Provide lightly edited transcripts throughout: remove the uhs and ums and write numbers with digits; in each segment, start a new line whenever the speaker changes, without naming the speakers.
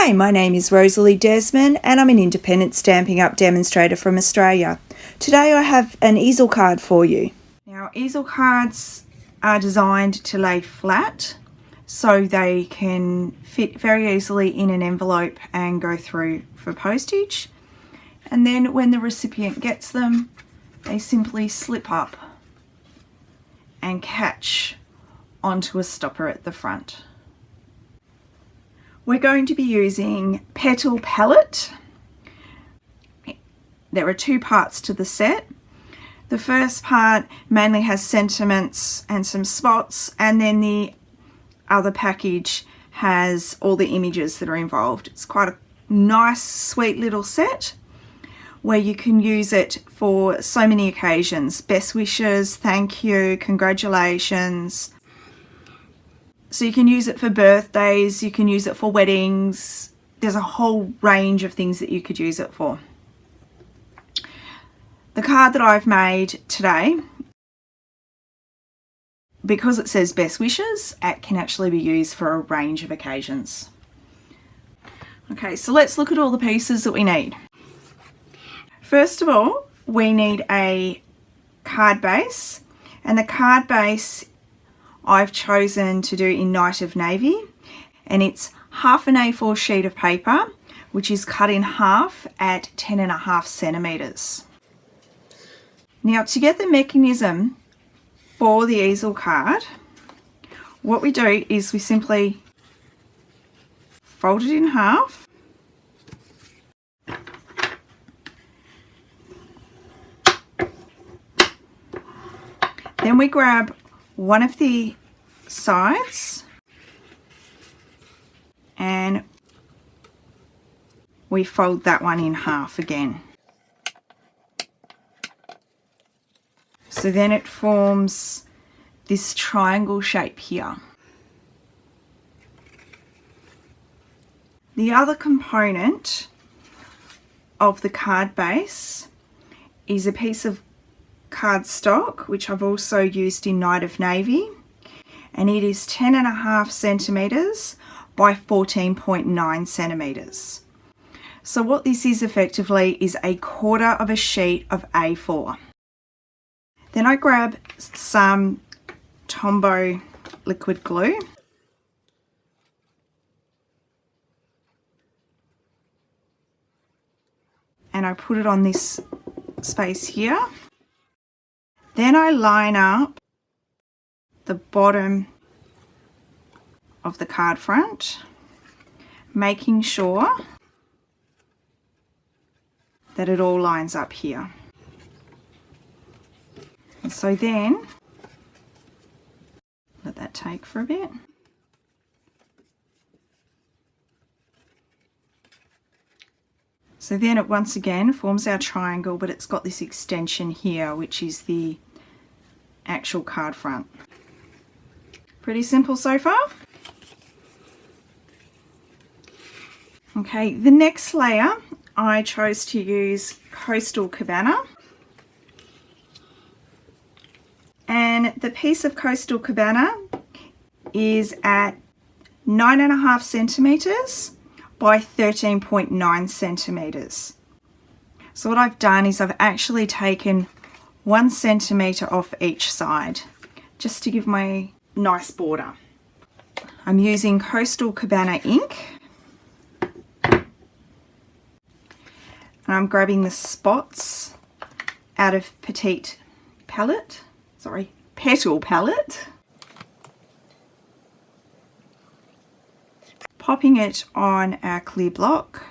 Hi, my name is Rosalie Desmond and I'm an independent Stampin' Up demonstrator from Australia. Today I have an easel card for you. Now, easel cards are designed to lay flat so they can fit very easily in an envelope and go through for postage. And then when the recipient gets them, they simply slip up and catch onto a stopper at the front. We're going to be using Petal Palette. There are two parts to the set. The first part mainly has sentiments and some spots, and then the other package has all the images that are involved. It's quite a nice, sweet little set where you can use it for so many occasions. Best wishes, thank you, congratulations. So you can use it for birthdays, you can use it for weddings. There's a whole range of things that you could use it for. The card that I've made today, because it says best wishes, it can actually be used for a range of occasions. Okay, so let's look at all the pieces that we need. First of all, we need a card base, and the card base I've chosen to do in Night of Navy, and it's half an A4 sheet of paper, which is cut in half at 10.5 centimeters. Now, to get the mechanism for the easel card, what we do is we simply fold it in half, then we grab one of the sides and we fold that one in half again. So then it forms this triangle shape here. The other component of the card base is a piece of cardstock, which I've also used in Night of Navy, and it is 10.5 centimeters by 14.9 centimeters. So what this is effectively is a quarter of a sheet of A4. Then I grab some Tombow liquid glue, and I put it on this space here. Then I line up the bottom of the card front, making sure that it all lines up here. And so then, let that take for a bit. So then it once again forms our triangle, but it's got this extension here, which is the actual card front. Pretty simple so far. Okay, the next layer I chose to use Coastal Cabana, and the piece of Coastal Cabana is at 9.5 centimeters by 13.9 centimeters. So what I've done is I've actually taken 1 centimeter off each side just to give my nice border. I'm using Coastal Cabana ink, and I'm grabbing the spots out of Petal Palette, popping it on our clear block,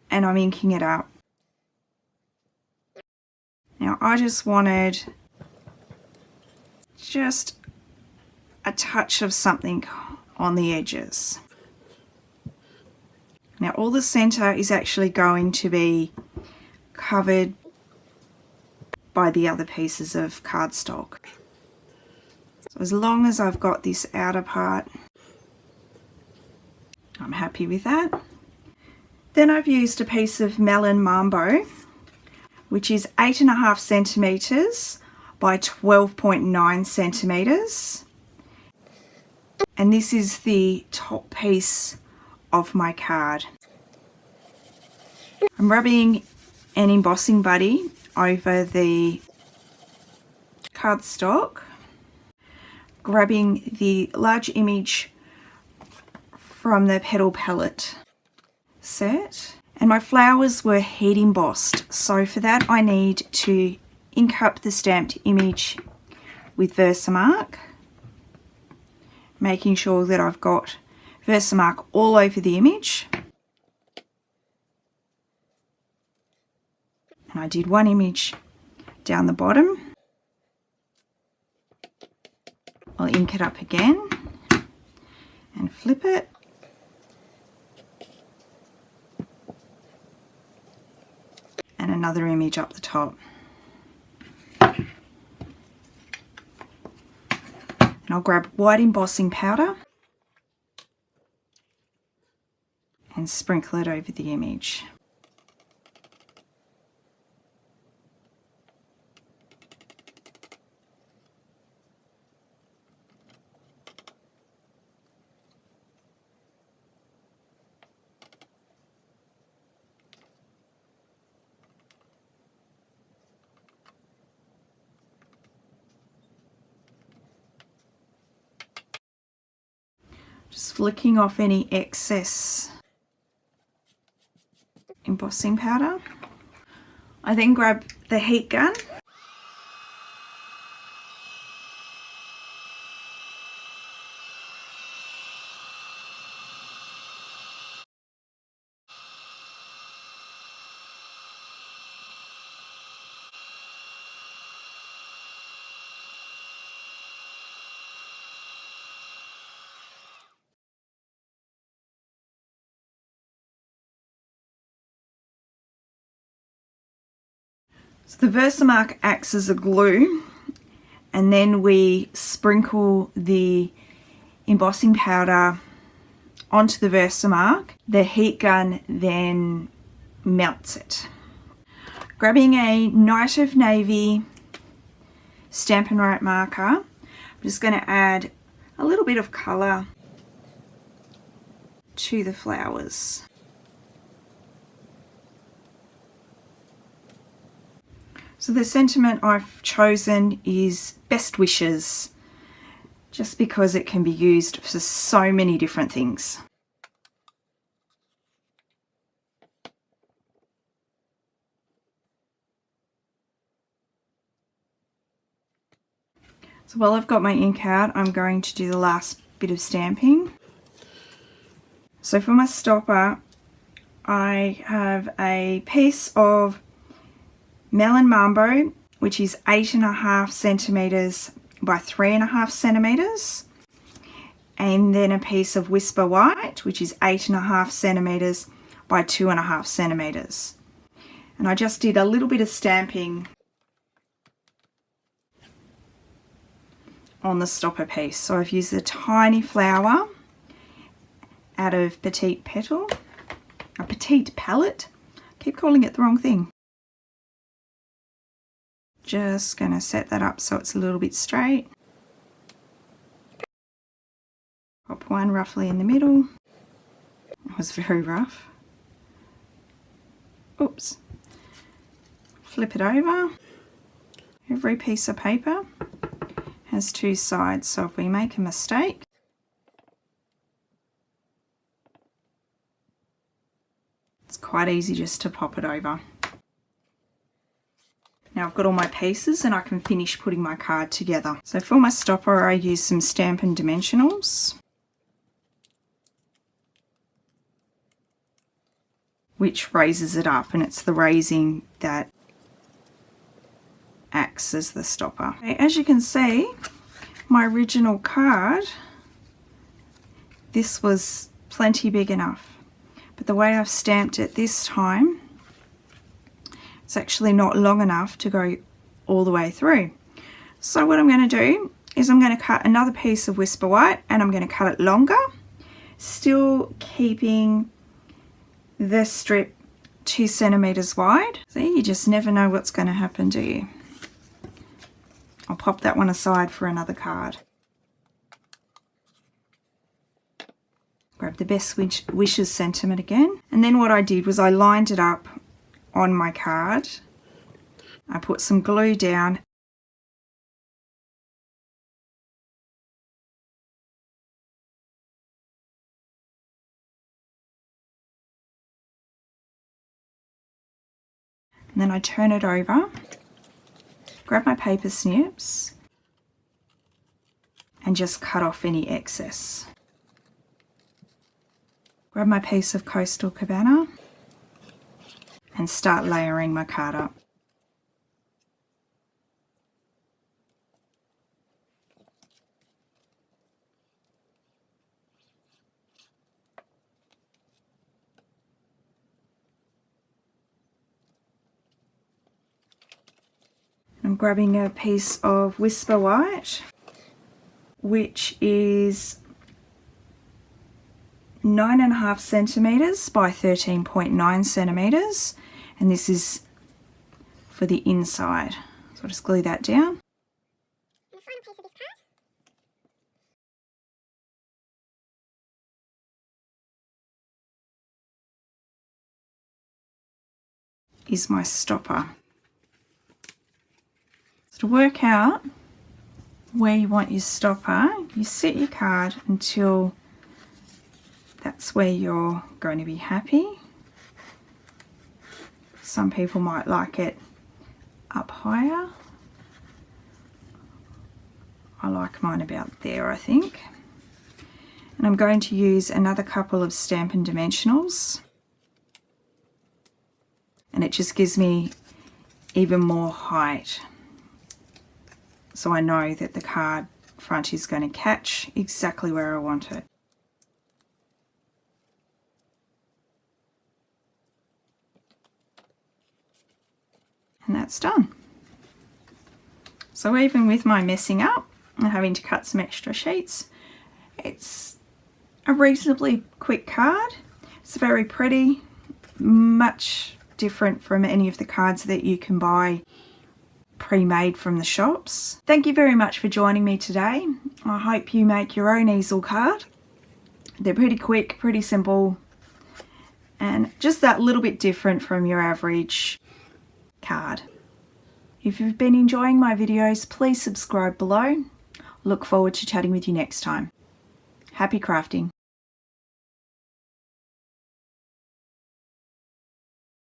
and I'm inking it up. Now I just wanted just a touch of something on the edges. Now all the center is actually going to be covered by the other pieces of cardstock. So as long as I've got this outer part, I'm happy with that. Then I've used a piece of Melon Mambo, which is 8.5 centimeters by 12.9 centimeters, and this is the top piece of my card. I'm rubbing an embossing buddy over the cardstock, grabbing the large image from the Petal Palette set, and my flowers were heat embossed, so for that I need to ink up the stamped image with Versamark, making sure that I've got Versamark all over the image. And I did one image down the bottom. I'll ink it up again and flip it. And another image up the top. And I'll grab white embossing powder and sprinkle it over the image. Just flicking off any excess embossing powder. I then grab the heat gun So the Versamark acts as a glue, and then we sprinkle the embossing powder onto the Versamark. The heat gun then melts it. Grabbing a Night of Navy Stampin' Up marker, I'm just going to add a little bit of colour to the flowers. So the sentiment I've chosen is best wishes, just because it can be used for so many different things. So while I've got my ink out, I'm going to do the last bit of stamping. So for my stopper, I have a piece of Melon Mambo, which is 8.5 centimeters by 3.5 centimeters, and then a piece of Whisper White, which is 8.5 centimeters by 2.5 centimeters. And I just did a little bit of stamping on the stopper piece. So I've used a tiny flower out of Petite Palette. I keep calling it the wrong thing. Just going to set that up so it's a little bit straight. Pop one roughly in the middle. It was very rough. Oops. Flip it over. Every piece of paper has two sides, so if we make a mistake, it's quite easy just to pop it over. Now I've got all my pieces and I can finish putting my card together. So for my stopper I use some Stampin' Dimensionals, which raises it up, and it's the raising that acts as the stopper. Okay, as you can see, my original card, this was plenty big enough, but the way I've stamped it this time, it's actually not long enough to go all the way through. So what I'm going to do is I'm going to cut another piece of Whisper White, and I'm going to cut it longer, still keeping the strip 2 centimeters wide. See, you just never know what's going to happen, do you? I'll pop that one aside for another card. Grab the Best Wishes sentiment again. And then what I did was I lined it up on my card. I put some glue down. And then I turn it over, grab my paper snips and just cut off any excess. Grab my piece of Coastal Cabana and start layering my card up. I'm grabbing a piece of Whisper White, which is 9.5 centimetres by 13.9 centimetres, and this is for the inside. So I'll just glue that down.
The final piece of this card
is my stopper. So to work out where you want your stopper, you set your card until that's where you're going to be happy. Some people might like it up higher. I like mine about there, I think. And I'm going to use another couple of Stampin' Dimensionals, and it just gives me even more height, so I know that the card front is going to catch exactly where I want it. And that's done. So even with my messing up and having to cut some extra sheets, it's a reasonably quick card. It's very pretty, much different from any of the cards that you can buy pre-made from the shops. Thank you very much for joining me today. I hope you make your own easel card. They're pretty quick, pretty simple, and just that little bit different from your average card. If you've been enjoying my videos, please subscribe below. Look forward to chatting with you next time. Happy crafting.